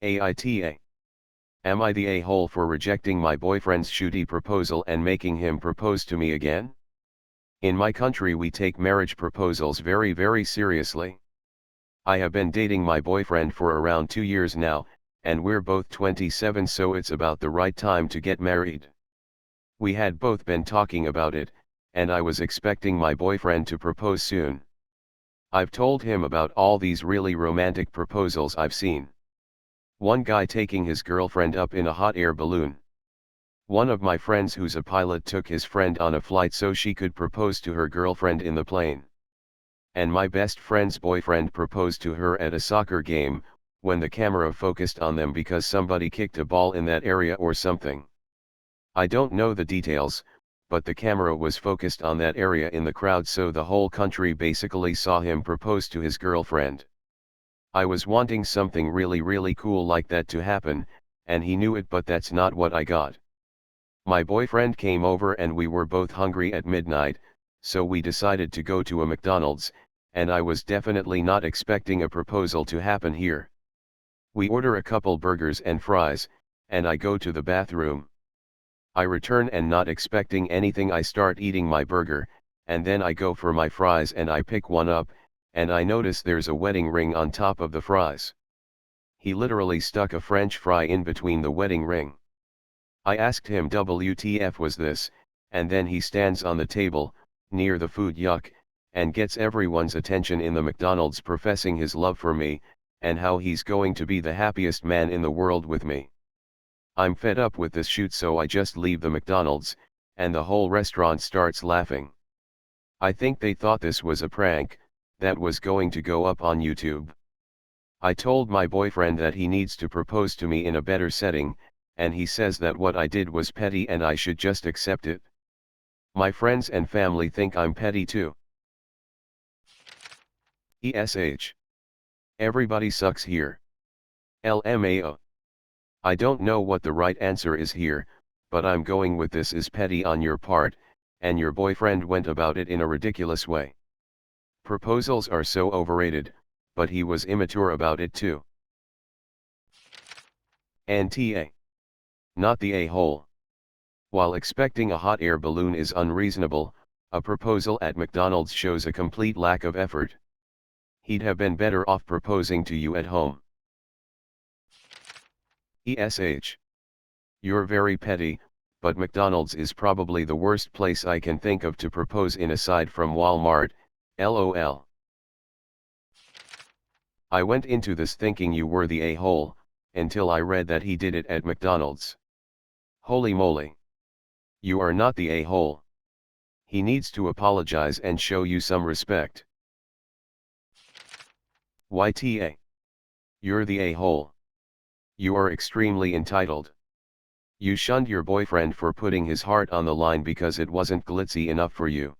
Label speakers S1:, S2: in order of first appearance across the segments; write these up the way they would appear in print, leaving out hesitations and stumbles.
S1: AITA. Am I the a-hole for rejecting my boyfriend's shooty proposal and making him propose to me again? In my country we take marriage proposals very seriously. I have been dating my boyfriend for around 2 years now, and we're both 27, so it's about the right time to get married. We had both been talking about it, and I was expecting my boyfriend to propose soon. I've told him about all these really romantic proposals I've seen. One guy taking his girlfriend up in a hot air balloon. One of my friends who's a pilot took his friend on a flight so she could propose to her girlfriend in the plane. And my best friend's boyfriend proposed to her at a soccer game, when the camera focused on them because somebody kicked a ball in that area or something. I don't know the details, but the camera was focused on that area in the crowd, so the whole country basically saw him propose to his girlfriend. I was wanting something really cool like that to happen, and he knew it, but that's not what I got. My boyfriend came over and we were both hungry at midnight, so we decided to go to a McDonald's, and I was definitely not expecting a proposal to happen here. We order a couple burgers and fries, and I go to the bathroom. I return and not expecting anything, I start eating my burger, and then I go for my fries and I pick one up, and I notice there's a wedding ring on top of the fries. He literally stuck a French fry in between the wedding ring. I asked him WTF was this, and then he stands on the table, near the food yuck, and gets everyone's attention in the McDonald's professing his love for me, and how he's going to be the happiest man in the world with me. I'm fed up with this shoot, so I just leave the McDonald's, and the whole restaurant starts laughing. I think they thought this was a prank, that was going to go up on YouTube. I told my boyfriend that he needs to propose to me in a better setting, and he says that what I did was petty and I should just accept it. My friends and family think I'm petty too. ESH. Everybody sucks here. LMAO. I don't know what the right answer is here, but I'm going with this is petty on your part, and your boyfriend went about it in a ridiculous way. Proposals are so overrated, but he was immature about it too. NTA. Not the a-hole. While expecting a hot air balloon is unreasonable, a proposal at McDonald's shows a complete lack of effort. He'd have been better off proposing to you at home. ESH. You're very petty, but McDonald's is probably the worst place I can think of to propose in aside from Walmart, LOL. I went into this thinking you were the a-hole, until I read that he did it at McDonald's. Holy moly. You are not the a-hole. He needs to apologize and show you some respect. YTA. You're the a-hole. You are extremely entitled. You shunned your boyfriend for putting his heart on the line because it wasn't glitzy enough for you.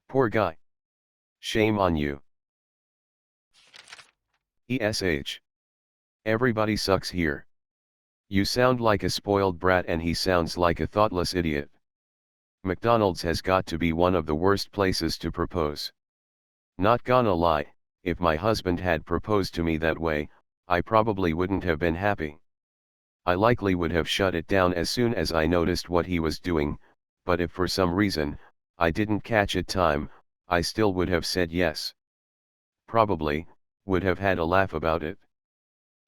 S1: Poor guy. Shame on you. ESH. Everybody sucks here. You sound like a spoiled brat and he sounds like a thoughtless idiot. McDonald's has got to be one of the worst places to propose. Not gonna lie, if my husband had proposed to me that way, I probably wouldn't have been happy. I likely would have shut it down as soon as I noticed what he was doing, but if for some reason, I didn't catch it time, I still would have said yes. Probably, would have had a laugh about it.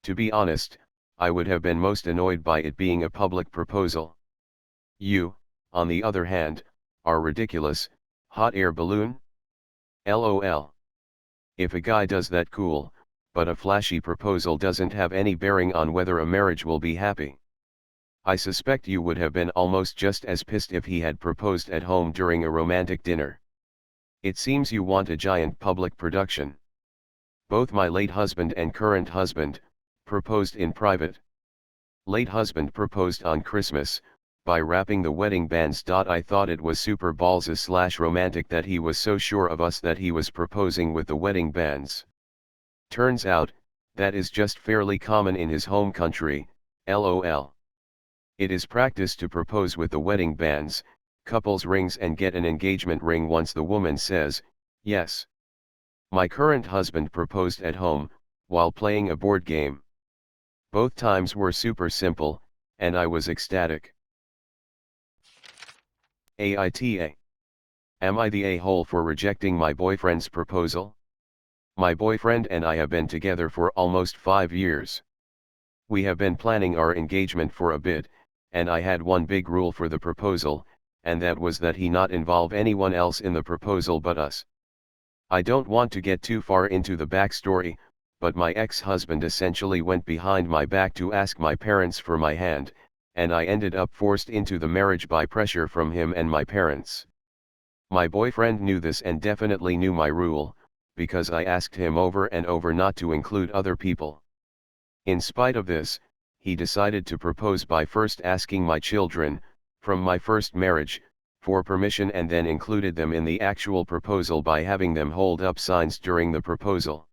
S1: To be honest, I would have been most annoyed by it being a public proposal. You, on the other hand, are ridiculous. Hot air balloon? LOL. If a guy does that, cool, but a flashy proposal doesn't have any bearing on whether a marriage will be happy. I suspect you would have been almost just as pissed if he had proposed at home during a romantic dinner. It seems you want a giant public production. Both my late husband and current husband proposed in private. Late husband proposed on Christmas, by wrapping the wedding bands. I thought it was super ballsy/romantic that he was so sure of us that he was proposing with the wedding bands. Turns out, that is just fairly common in his home country, LOL. It is practice to propose with the wedding bands, couples rings, and get an engagement ring once the woman says, yes. My current husband proposed at home, while playing a board game. Both times were super simple, and I was ecstatic. AITA. Am I the a-hole for rejecting my boyfriend's proposal? My boyfriend and I have been together for almost 5 years. We have been planning our engagement for a bit, and I had one big rule for the proposal, and that was that he not involve anyone else in the proposal but us. I don't want to get too far into the backstory, but my ex-husband essentially went behind my back to ask my parents for my hand, and I ended up forced into the marriage by pressure from him and my parents. My boyfriend knew this and definitely knew my rule, because I asked him over and over not to include other people. In spite of this, he decided to propose by first asking my children, from my first marriage, for permission and then included them in the actual proposal by having them hold up signs during the proposal.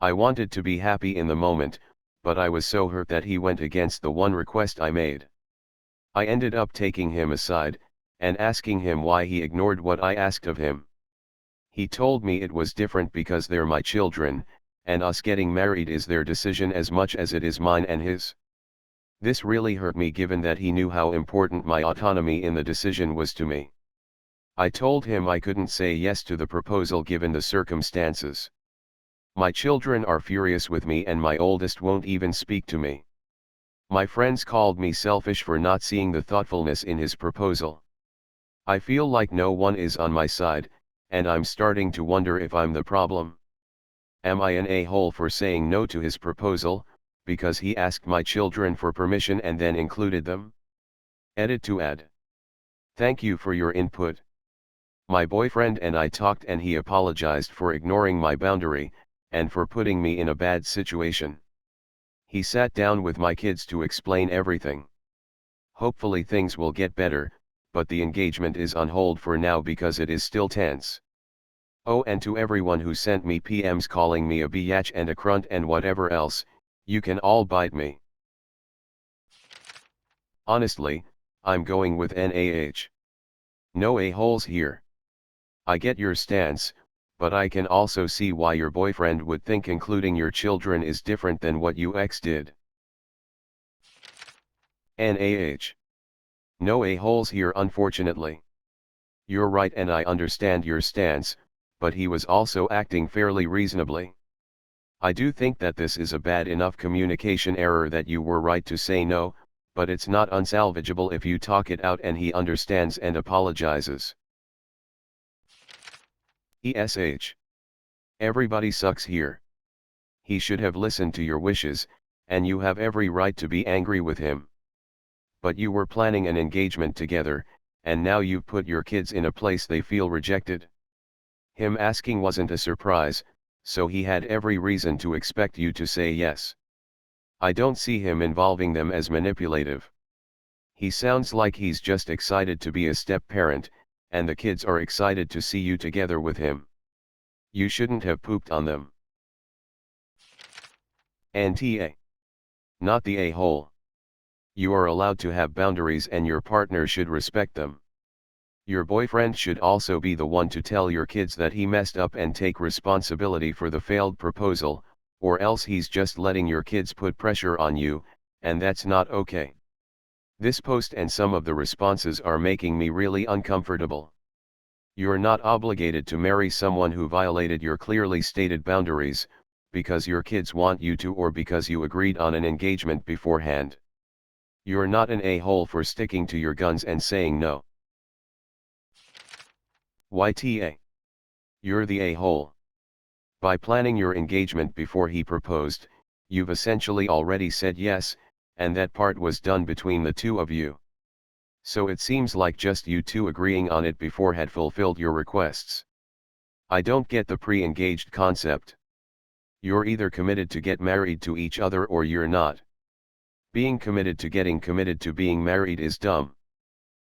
S1: I wanted to be happy in the moment, but I was so hurt that he went against the one request I made. I ended up taking him aside, and asking him why he ignored what I asked of him. He told me it was different because they're my children, and us getting married is their decision as much as it is mine and his. This really hurt me given that he knew how important my autonomy in the decision was to me. I told him I couldn't say yes to the proposal given the circumstances. My children are furious with me and my oldest won't even speak to me. My friends called me selfish for not seeing the thoughtfulness in his proposal. I feel like no one is on my side, and I'm starting to wonder if I'm the problem. Am I an a-hole for saying no to his proposal, because he asked my children for permission and then included them? Edit to add. Thank you for your input. My boyfriend and I talked and he apologized for ignoring my boundary, and for putting me in a bad situation. He sat down with my kids to explain everything. Hopefully things will get better, but the engagement is on hold for now because it is still tense. Oh, and to everyone who sent me PMs calling me a biatch and a crunt and whatever else, you can all bite me. Honestly, I'm going with NaH. No a-holes here. I get your stance, but I can also see why your boyfriend would think including your children is different than what you ex did. NaH. No a-holes here unfortunately. You're right and I understand your stance, but he was also acting fairly reasonably. I do think that this is a bad enough communication error that you were right to say no, but it's not unsalvageable if you talk it out and he understands and apologizes. ESH. Everybody sucks here. He should have listened to your wishes, and you have every right to be angry with him. But you were planning an engagement together, and now you've put your kids in a place they feel rejected. Him asking wasn't a surprise, so he had every reason to expect you to say yes. I don't see him involving them as manipulative. He sounds like he's just excited to be a step-parent, and the kids are excited to see you together with him. You shouldn't have pooped on them. NTA. Not the a-hole. You are allowed to have boundaries and your partner should respect them. Your boyfriend should also be the one to tell your kids that he messed up and take responsibility for the failed proposal, or else he's just letting your kids put pressure on you, and that's not okay. This post and some of the responses are making me really uncomfortable. You're not obligated to marry someone who violated your clearly stated boundaries, because your kids want you to or because you agreed on an engagement beforehand. You're not an a-hole for sticking to your guns and saying no. YTA. You're the a-hole. By planning your engagement before he proposed, you've essentially already said yes, and that part was done between the two of you. So it seems like just you two agreeing on it before had fulfilled your requests. I don't get the pre-engaged concept. You're either committed to get married to each other or you're not. Being committed to getting committed to being married is dumb.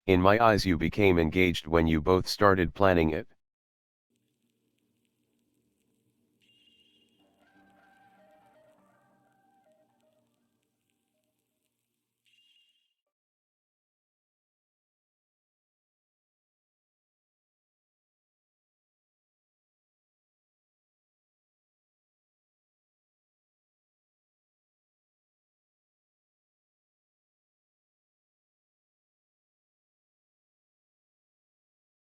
S1: In my eyes you became engaged when you both started planning it.